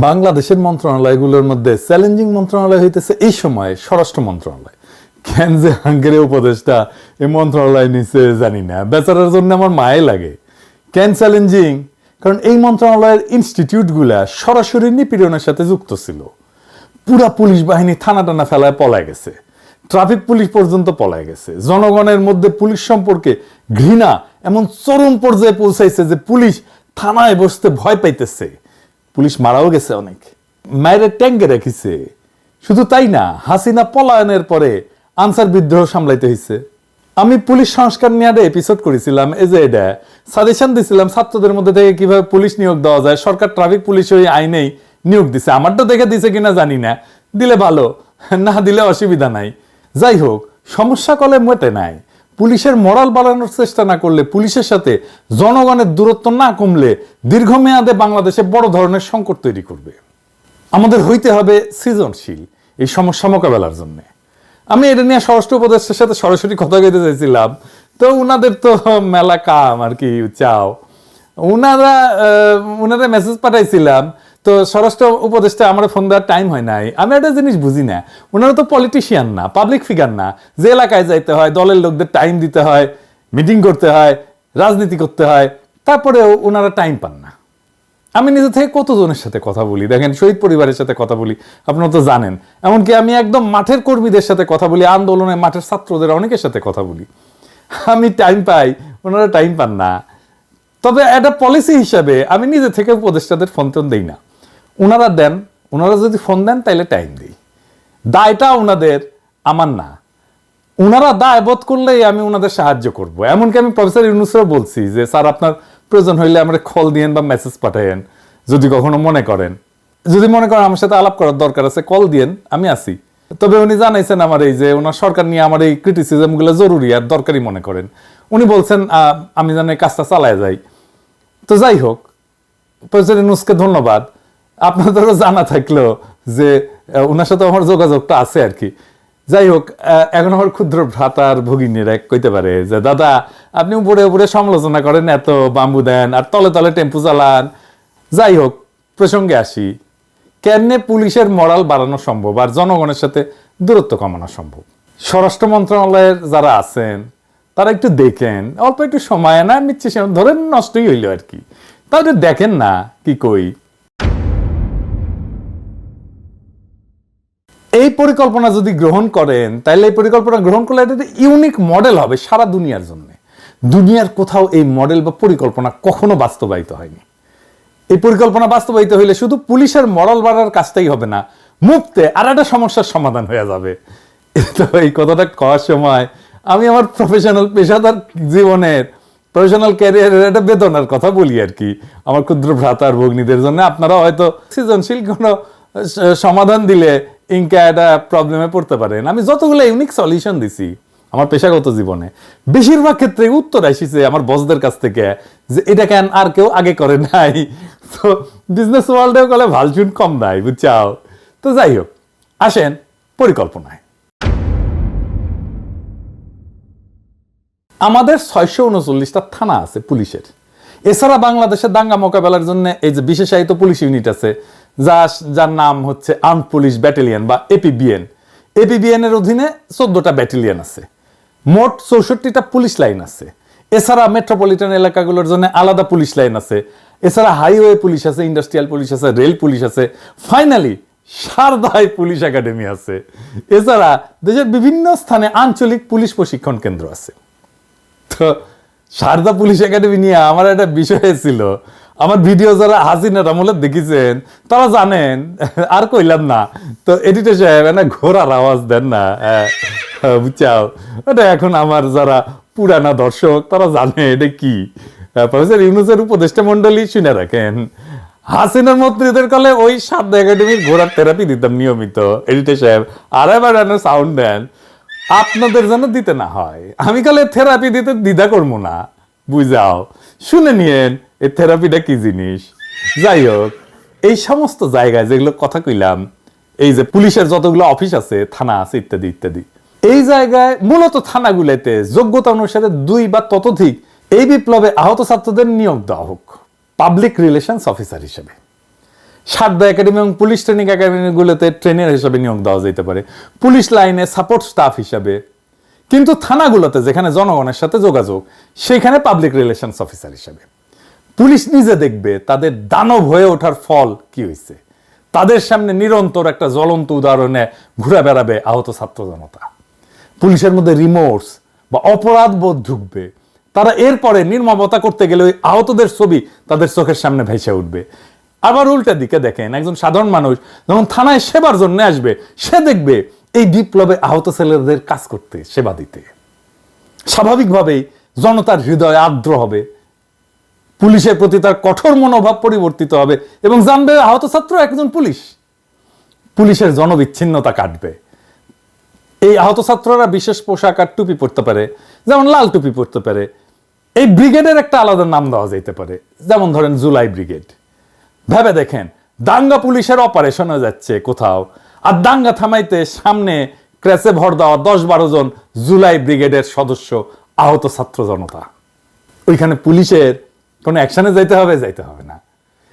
বাংলাদেশের মন্ত্রণালয়গুলোর মধ্যে চ্যালেঞ্জিং মন্ত্রণালয় হইতেছে এই সময়ে স্বরাষ্ট্র মন্ত্রণালয়। কেন যে হাঙ্গেরি উপদেষ্টা এই মন্ত্রণালয় নিচে জানি না, বেচারার জন্য আমার মায়ে লাগে। কেন চ্যালেঞ্জিং? কারণ এই মন্ত্রণালয়ের ইনস্টিটিউটগুলা সরাসরি নিপীড়নের সাথে যুক্ত ছিল। পুরা পুলিশ বাহিনী থানা টানা ফেলায় পলায় গেছে, ট্রাফিক পুলিশ পর্যন্ত পলায় গেছে। জনগণের মধ্যে পুলিশ সম্পর্কে ঘৃণা এমন চরম পর্যায়ে পৌঁছাইছে যে পুলিশ থানায় বসতে ভয় পাইতেছে। পুলিশ মারাও গেছে অনেক, মায়ের ট্যাঙ্কে রেখেছে। শুধু তাই না, হাসিনা পলায়নের পরে আনসার বিদ্রোহ সামলাইতে হয়েছে। আমি পুলিশ সংস্কার নিয়ে একটা এপিসোড করেছিলাম, এই যে এটা সাজেশন দিছিলাম ছাত্রদের মধ্যে থেকে কিভাবে পুলিশ নিয়োগ দেওয়া যায়। সরকার ট্রাফিক পুলিশ ওই আইনেই নিয়োগ দিছে, আমারটা দেখে দিছে কিনা জানি না, দিলে ভালো, না দিলে অসুবিধা নাই। যাই হোক, সমস্যা কলে মেটে নাই। পুলিশের মরাল বাড়ানোর চেষ্টা না করলে, পুলিশের সাথে জনগণের দূরত্ব না কমলে দীর্ঘমেয়াদে বাংলাদেশে বড় ধরনের সংকট তৈরি করবে। আমাদের হইতে হবে সৃজনশীল এই সমস্যা মোকাবেলার জন্য। আমি এটা নিয়ে স্বরাষ্ট্র উপদেষ্টার সাথে সরাসরি কথা কইতে চাইছিলাম, তো উনাদের তো মেলা কাম আর কি চাও, উনারা মেসেজ পাঠাইছিলাম, তো স্বরাষ্ট্র উপদেষ্টা আমার ফোন দেওয়ার টাইম হয় নাই। আমি একটা জিনিস বুঝি না, ওনারা তো পলিটিশিয়ান না, পাবলিক ফিগার না, যে এলাকায় যাইতে হয়, দলের লোকদের টাইম দিতে হয়, মিটিং করতে হয়, রাজনীতি করতে হয়, তারপরেও ওনারা টাইম পান না। আমি নিজে থেকে কতজনের সাথে কথা বলি, দেখেন শহীদ পরিবারের সাথে কথা বলি, আপনারা তো জানেন। এমনকি আমি একদম মাঠের কর্মীদের সাথে কথা বলি, আন্দোলনে মাঠের ছাত্রদের অনেকের সাথে কথা বলি। আমি টাইম পাই, ওনারা টাইম পান না। তবে একটা পলিসি হিসাবে আমি নিজে থেকে উপদেষ্টাদের ফোন টোন দিই না, ওনারা দেন। ওনারা যদি ফোন দেন তাইলে টাইম দিই। দায়টা ওনাদের, আমার না। ওনারা দায় বোধ করলেই আমি ওনাদের সাহায্য করব। এমনকি আমি প্রফেসর ইউনূসেরও বলছি যে স্যার, আপনার প্রয়োজন হইলে আমরা কল দিয়েন বা মেসেজ পাঠাইন, যদি কখনো মনে করেন, যদি মনে করেন আমার সাথে আলাপ করার দরকার আছে, কল দিয়েন, আমি আছি। তবে উনি জানাইছেন আমার এই যে ওনার সরকার নিয়ে আমার এই ক্রিটিসিজম গুলো জরুরি আর দরকারি মনে করেন। উনি বলছেন আমি যেন এই কাজটা চালায় যাই। তো যাই হোক, প্রফেসর ইউনূসকে ধন্যবাদ। আপনাদেরও জানা থাকলো যে ওনার সাথে আমার যোগাযোগটা আছে আর কি। যাই হোক, এখন আমার ক্ষুদ্র ভ্রাতার ভগিনীরা কইতে পারে যে দাদা, আপনি উপরে উপরে সমালোচনা করেন, এত বাম্বু দেন আর তলে তলে টেম্পু চালান। যাই হোক, প্রসঙ্গে আসি, কেমনে পুলিশের মরাল বাড়ানো সম্ভব আর জনগণের সাথে দূরত্ব কমানো সম্ভব। স্বরাষ্ট্র মন্ত্রণালয়ের যারা আছেন তারা একটু দেখেন, অল্প একটু সময় না নিচ্ছে, ধরেন নষ্টই হইল আর কি, তাহলে দেখেন না কি কই। এই পরিকল্পনা যদি গ্রহণ করেন, তাহলে এই পরিকল্পনা গ্রহণ করলে এটা ইউনিক মডেল হবে সারা দুনিয়ার জন্য। দুনিয়ার কোথাও এই মডেল বা পরিকল্পনা কখনো বাস্তবায়িত হয়নি। এই পরিকল্পনা বাস্তবায়িত হইলে শুধু পুলিশের মরাল বাড়ার কাজটাই হবে না, মুক্তে আর একটা সমস্যার সমাধান হয়ে যাবে। তো এই কথাটা কওয়ার সময় আমি আমার প্রফেশনাল পেশাদার জীবনের, প্রফেশনাল ক্যারিয়ারের একটা বেদনার কথা বলি আর কি, আমার ক্ষুদ্র ভ্রাতার ভগ্নীদের জন্য। আপনারা হয়তো সৃজনশীল কোনো সমাধান দিলে ইনকা একটা প্রবলেমে পড়তে পারেন। আমি যতগুলো ইউনিক সলিউশন দিছি আমার পেশাগত জীবনে, বেশিরভাগ ক্ষেত্রে উত্তর আসিছে আমার বসদের কাছ থেকে যে এটা কেন আর কেউ আগে করে নাই। তো বিজনেস ওয়ার্ল্ডেও গেলে ভালচুন কম নাই, বুঝছাও। তো যাই হোক, আসেন পরিকল্পনায়। আমাদের 639টা থানা আছে পুলিশের। এছাড়া বাংলাদেশের দাঙ্গা মোকাবেলার জন্য এই যে বিশেষায়িত পুলিশ ইউনিট আছে, যার নাম হচ্ছে আর্মড পুলিশ ব্যাটালিয়ন বা এপিবিএন। এপিবিএন এর অধীনে 14টা ব্যাটালিয়ন আছে, মোট 64টা পুলিশ লাইন আছে। এছাড়া মেট্রোপলিটন এলাকাগুলোর জন্য আলাদা পুলিশ লাইন আছে। এছাড়া হাইওয়ে পুলিশ আছে, ইন্ডাস্ট্রিয়াল পুলিশ আছে, রেল পুলিশ আছে। ফাইনালি সারদায় পুলিশ একাডেমি আছে। এছাড়া দেশের বিভিন্ন স্থানে আঞ্চলিক পুলিশ প্রশিক্ষণ কেন্দ্র আছে। তো সারদা পুলিশ একাডেমি নিয়ে আমার একটা বিষয় ছিল, আমার ভিডিও যারা হাসিনার আমলে দেখেছেন তারা জানেন, আর কইলাম না। তো এডিটর সাহেব না ঘোড়ার আওয়াজ দেন না, বুঝছাও। এটা এখন আমার যারা পুরানা দর্শক তারা জানে এটা কি। প্রফেসর ইউনূসের উপদেষ্টা মন্ডলী শুনে রাখেন, হাসিনার মন্ত্রীদের কলে ওই সারদা একাডেমির ঘোড়ার থেরাপি দিতাম নিয়মিত। এডিটর সাহেব আর এবার সাউন্ড দেন, আপনাদের যেন দিতে না হয়। আমি কালে থেরাপি দিতে দ্বিধা করবো না, বুঝাও। শুনে নিয়েন এই থেরাপিটা কি জিনিস। যাই হোক, এই সমস্ত জায়গায় যেগুলো কথা কইলাম, এই যে পুলিশের যতগুলো অফিস আছে, থানা আছে, ইত্যাদি ইত্যাদি, এই জায়গায় মূলত থানাগুলোতে যোগ্যতা অনুসারে 2 বা ততোধিক এই বিপ্লবে আহত ছাত্রদের নিয়োগ দেওয়া হোক পাবলিক রিলেশনস অফিসার হিসেবে। সারদা একাডেমি এবং পুলিশ ট্রেনিং একাডেমিগুলোতে ট্রেনার হিসাবে নিয়োগ দেওয়া যেতে পারে, পুলিশ লাইনে সাপোর্ট স্টাফ হিসাবে। কিন্তু থানাগুলোতে যেখানে জনগণের সাথে যোগাযোগ, সেখানে পাবলিক রিলেশনস অফিসার হিসাবে। পুলিশ নিজে দেখবে তাদের দানব হয়ে ওঠার ফল কি হয়েছে। তাদের সামনে নিরন্তর একটা জ্বলন্ত উদাহরণে ঘুরে বেড়াবে আহত ছাত্র জনতা। পুলিশের মধ্যে রিমোর্স বা অপরাধ বোধ ঢুকবে। তারা এরপরে নির্মমতা করতে গেলে ওই আহতদের ছবি তাদের চোখের সামনে ভেসে উঠবে। আবার উল্টা দিকে দেখেন, একজন সাধারণ মানুষ যখন থানায় সেবার জন্য আসবে, সে দেখবে এই বিপ্লবে আহত ছেলেদের কাজ করতে, সেবা দিতে। স্বাভাবিকভাবেই জনতার হৃদয় আর্দ্র হবে, পুলিশের প্রতি তার কঠোর মনোভাব পরিবর্তিত হবে এবং জানবে আহত ছাত্র একজন পুলিশ। পুলিশের জনবিচ্ছিন্নতা কাটবে। এই আহত ছাত্ররা বিশেষ পোশাক আর টুপি পরতে পারে, যেমন লাল টুপি পরতে পারে। এই ব্রিগেডের একটা আলাদা নাম দেওয়া যেতে পারে, যেমন ধরেন জুলাই ব্রিগেড। ভেবে দেখেন, দাঙ্গা পুলিশের অপারেশন হয়ে যাচ্ছে কোথাও, আর দাঙ্গা থামাইতে সামনে ক্র্যাশে ভর দেওয়া 10-12 জন জুলাই ব্রিগেডের সদস্য আহত ছাত্র জনতা। ওইখানে পুলিশের কোনো অ্যাকশনে যাইতে হবে না।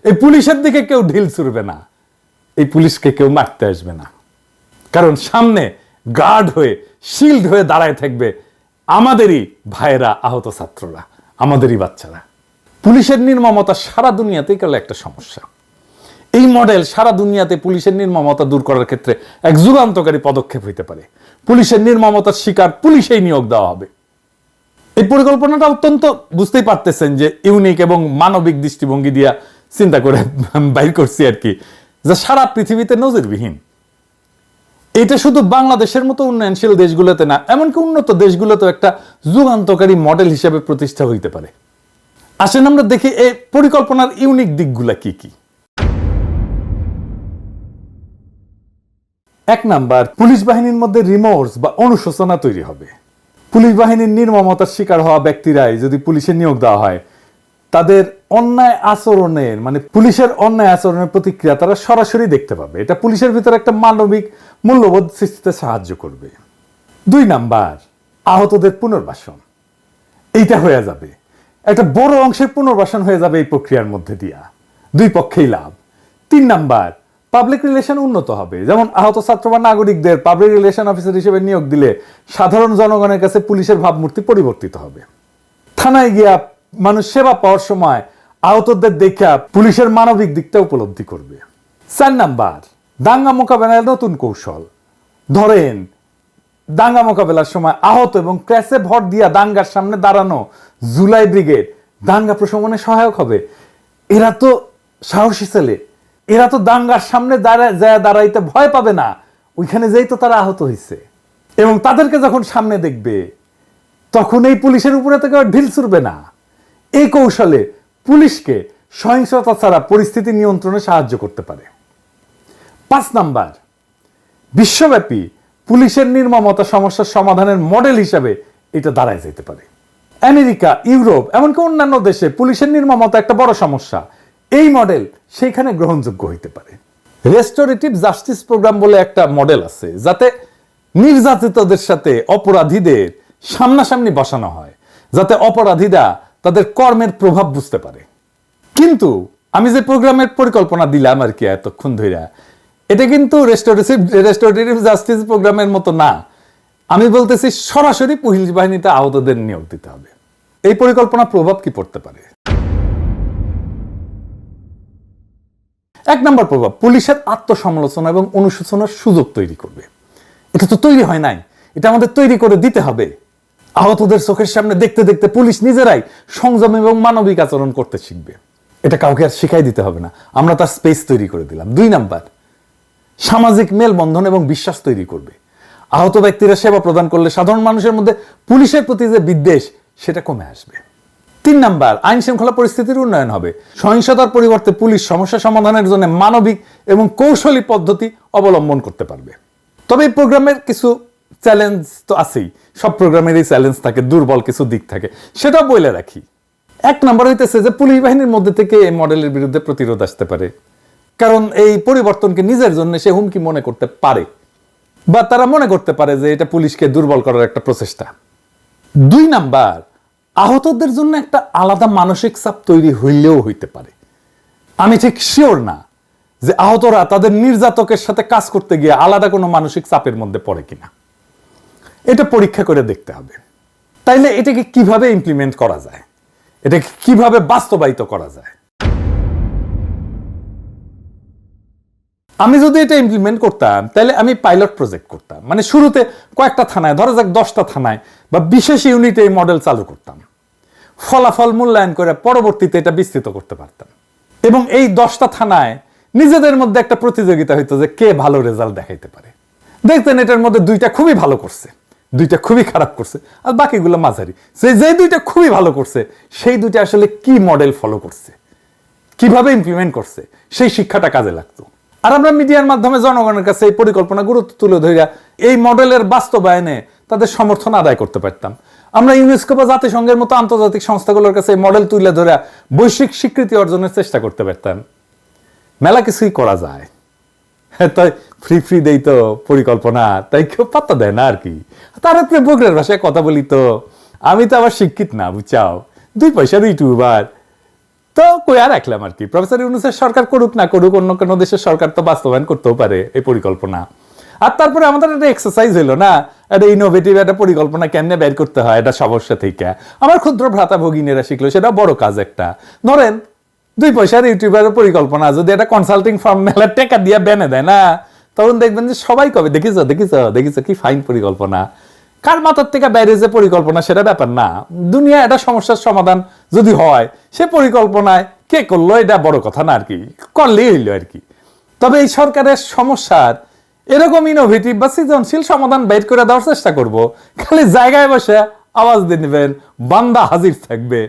এই পুলিশের দিকে কেউ ঢিল ছুড়বে না, এই পুলিশকে কেউ মারতে আসবে না, কারণ সামনে গার্ড হয়ে, শিল্ড হয়ে দাঁড়ায় থাকবে আমাদেরই ভাইয়েরা, আহত ছাত্ররা, আমাদেরই বাচ্চারা। পুলিশের নির্মমতা সারা দুনিয়াতেই গেল একটা সমস্যা। এই মডেল সারা দুনিয়াতে পুলিশের নির্মমতা দূর করার ক্ষেত্রে এক যুগান্তকারী পদক্ষেপ হইতে পারে। পুলিশের নির্মমতার শিকার পুলিশেই নিয়োগ দেওয়া হবে। এই পরিকল্পনাটা অত্যন্ত, বুঝতেই পারতেছেন যে ইউনিক এবং মানবিক দৃষ্টিভঙ্গি দিয়া চিন্তা করে বাইর করছি আর কি, যা সারা পৃথিবীতে নজিরবিহীন। এটা শুধু বাংলাদেশের মতো উন্নয়নশীল দেশগুলোতে না, এমনকি উন্নত দেশগুলোতেও একটা যুগান্তকারী মডেল হিসেবে প্রতিষ্ঠা হইতে পারে। আসেন আমরা দেখি এই পরিকল্পনার ইউনিক দিকগুলা কি কি। 1 নাম্বার, পুলিশ বাহিনীর মধ্যে রিমোর্স বা অনুশোচনা তৈরি হবে। পুলিশ বাহিনীর নির্মমতার শিকার হওয়া ব্যক্তিরাই যদি পুলিশে নিয়োগ দেওয়া হয়, তাদের অন্যায় আচরণের, মানে পুলিশের অন্যায় আচরণের প্রতিক্রিয়া তারা সরাসরি দেখতে পাবে। এটা পুলিশের ভিতরে একটা মানবিক মূল্যবোধ সৃষ্টিতে সাহায্য করবে। 2 নাম্বার, আহতদের পুনর্বাসন। এইটা হয়ে যাবে, একটা বড় অংশের পুনর্বাসন হয়ে যাবে এই প্রক্রিয়ার মধ্যে দিয়া, 2 পক্ষেই লাভ। 3 নাম্বার, পাবলিক রিলেশন উন্নত হবে। যেমন আহত ছাত্র বা নাগরিকদের পাবলিক রিলেশন অফিসার হিসেবে নিয়োগ দিলে সাধারণ জনগণের কাছে পুলিশের ভাবমূর্তি পরিবর্তিত হবে। থানায় গিয়া মানুষ সেবা পাওয়ার সময় আহতদের দেখা পুলিশের মানবিক দিকটা উপলব্ধি করবে। 4 নাম্বার, দাঙ্গা মোকাবেলার নতুন কৌশল। ধরেন দাঙ্গা মোকাবেলার সময় আহত এবং ক্র্যাশে ভর দিয়া দাঙ্গার সামনে দাঁড়ানো জুলাই ব্রিগেড দাঙ্গা প্রশমনে সহায়ক হবে। এরা তো সাহসী ছেলে, এরা তো দাঙ্গার সামনে দাঁড়াইতে ভয় পাবে না, ওইখানে যেই তো তারা আহত হয়েছে। এবং তাদেরকে যখন সামনে দেখবে, তখন এই পুলিশের উপরে থেকে ঢিল ছুড়বে না। এই কৌশলে পুলিশকে সহিংসতা ছাড়া পরিস্থিতি নিয়ন্ত্রণে সাহায্য করতে পারে। 5 নাম্বার, বিশ্বব্যাপী পুলিশের নির্মমতা সমস্যার সমাধানের মডেল হিসাবে এটা দাঁড়ায় যেতে পারে। আমেরিকা, ইউরোপ, এমনকি অন্যান্য দেশে পুলিশের নির্মমতা একটা বড় সমস্যা। এই মডেল সেইখানে গ্রহণযোগ্য হইতে পারে। রেস্টোরেটিভ জাস্টিস প্রোগ্রাম বলে একটা মডেল আছে, যাতে নির্যাতিতদের সাথে অপরাধীদের সামনাসামনি বসানো হয়, যাতে অপরাধীরা তাদের কর্মের প্রভাব বুঝতে পারে। কিন্তু আমি যে প্রোগ্রামের পরিকল্পনা দিলাম আর কি এতক্ষণ ধরে, এটা কিন্তু রেস্টোরেটিভ জাস্টিস প্রোগ্রামের মতো না। আমি বলতেছি সরাসরি পুলিশ বাহিনীতে আহতদের নিয়োগ দিতে হবে। এই পরিকল্পনা প্রভাব কি পড়তে পারে? 1 নম্বর প্রভাব, পুলিশের আত্মসমালোচনা এবং অনুশোচনার সুযোগ তৈরি করবে। এটা তো তৈরি হয় নাই, এটা আমাদের তৈরি করে দিতে হবে। আহতদের চোখের সামনে দেখতে দেখতে পুলিশ নিজেরাই সংযম এবং মানবিক আচরণ করতে শিখবে। এটা কাউকে আর শিখাই দিতে হবে না, আমরা তার স্পেস তৈরি করে দিলাম। 2 নাম্বার, সামাজিক মেলবন্ধন এবং বিশ্বাস তৈরি করবে। আহত ব্যক্তিরা সেবা প্রদান করলে সাধারণ মানুষের মধ্যে পুলিশের প্রতি যে বিদ্বেষ, সেটা কমে আসবে। 3 নাম্বার, আইন শৃঙ্খলা পরিস্থিতির উন্নয়ন হবে। সহিংসতার পরিবর্তে পুলিশ সমস্যা সমাধানের জন্য মানবিক এবং কৌশলী পদ্ধতি অবলম্বন করতে পারবে। তবে এই প্রোগ্রামের কিছু চ্যালেঞ্জ তো আছেই, সব প্রোগ্রামেরই চ্যালেঞ্জ থাকে, দুর্বল কিছু দিক থাকে, সেটাও বলে রাখি। 1 নম্বর হইতেছে যে পুলিশ বাহিনীর মধ্যে থেকে এই মডেলের বিরুদ্ধে প্রতিরোধ আসতে পারে, কারণ এই পরিবর্তনকে নিজের জন্য সে হুমকি মনে করতে পারে, বা তারা মনে করতে পারে যে এটা পুলিশকে দুর্বল করার একটা প্রচেষ্টা। 2 নাম্বার, আহতদের জন্য একটা আলাদা মানসিক চাপ তৈরি হইলেও হইতে পারে। আমি ঠিক শিওর না যে আহতরা তাদের নির্যাতকের সাথে কাজ করতে গিয়ে আলাদা কোনো মানসিক চাপের মধ্যে পড়ে কিনা, এটা পরীক্ষা করে দেখতে হবে। তাইলে এটাকে কিভাবে ইমপ্লিমেন্ট করা যায়, এটাকে কিভাবে বাস্তবায়িত করা যায়। আমি যদি এটা ইমপ্লিমেন্ট করতাম তাহলে আমি পাইলট প্রজেক্ট করতাম, মানে শুরুতে কয়েকটা থানায়, ধরা যাক 10টা থানায় বা বিশেষ ইউনিটে এই মডেল চালু করতাম, ফলাফল মূল্যায়ন করে পরবর্তীতে এটা বিস্তৃত করতে পারতাম। এবং এই 10টা থানায় নিজেদের মধ্যে একটা প্রতিযোগিতা হইতো যে কে ভালো রেজাল্ট দেখাইতে পারে। দেখতেন এটার মধ্যে 2টা খুবই ভালো করছে, 2টা খুবই খারাপ করছে, আর বাকিগুলো মাঝারি। যে 2টা খুবই ভালো করছে সেই 2টা আসলে কি মডেল ফলো করছে, কিভাবে ইমপ্লিমেন্ট করছে, সেই শিক্ষাটা কাজে লাগতো। আর আমরা মিডিয়ার মাধ্যমে জনগণের কাছে এই পরিকল্পনা গুরুত্ব তুলে ধরিয়া এই মডেলের বাস্তবায়নে তাদের সমর্থন আদায় করতে পারতাম। আমরা ইউনেস্কো বা জাতিসংঘের মতো আন্তর্জাতিক সংস্থাগুলোর কাছে এই মডেল তুলে ধরে বৈশ্বিক স্বীকৃতি অর্জনের চেষ্টা করতে পারতাম। মেলা কিছুই করা যায়, তাই ফ্রি দেই তো পরিকল্পনা, তাই কেউ পাত্তা দেয় না আর কি। তার বগরের ভাষায় কথা বলি তো, আমি তো আবার শিক্ষিত না, বুঝাও, 2 পয়সার ইউটিউবার, তো কই আর রাখলাম আর কি। প্রফেসর ইউনূসের সরকার করুক না করুক, অন্য কোনো দেশের সরকার তো বাস্তবায়ন করতেও পারে এই পরিকল্পনা। আর তারপরে আমাদের একটা এক্সারসাইজ হইলো না, একটা ইনোভেটিভ একটা পরিকল্পনা কেমনে বের করতে হয় এটা সমস্যা থেকে। আমার ক্ষুদ্র ভ্রাতা ভগিনীরা শিখলো, সেটা বড় কাজ একটা। ধরেন 2 পয়সার ইউটিউবারের পরিকল্পনা যদি একটা কনসাল্টিং ফার্ম মেলার টাকা দিয়ে বেনে দেয় না, তখন দেখবেন যে সবাই কবে দেখিস কি ফাইন পরিকল্পনা। কার মাথার থেকে বাইরে যে পরিকল্পনা সেটা ব্যাপার না, দুনিয়া একটা সমস্যার সমাধান যদি হয় সে পরিকল্পনায় কে করলো এটা বড় কথা না আর কি, করলেই হইলো আর কি। তবে এই সরকারের সমস্যার এরকম ইনোভেটিভ বা সৃজনশীল সমাধান বের করে দেওয়ার চেষ্টা করব। খালি জায়গায় বসে আওয়াজ দিয়ে নেবেন, বান্দা হাজির থাকবে।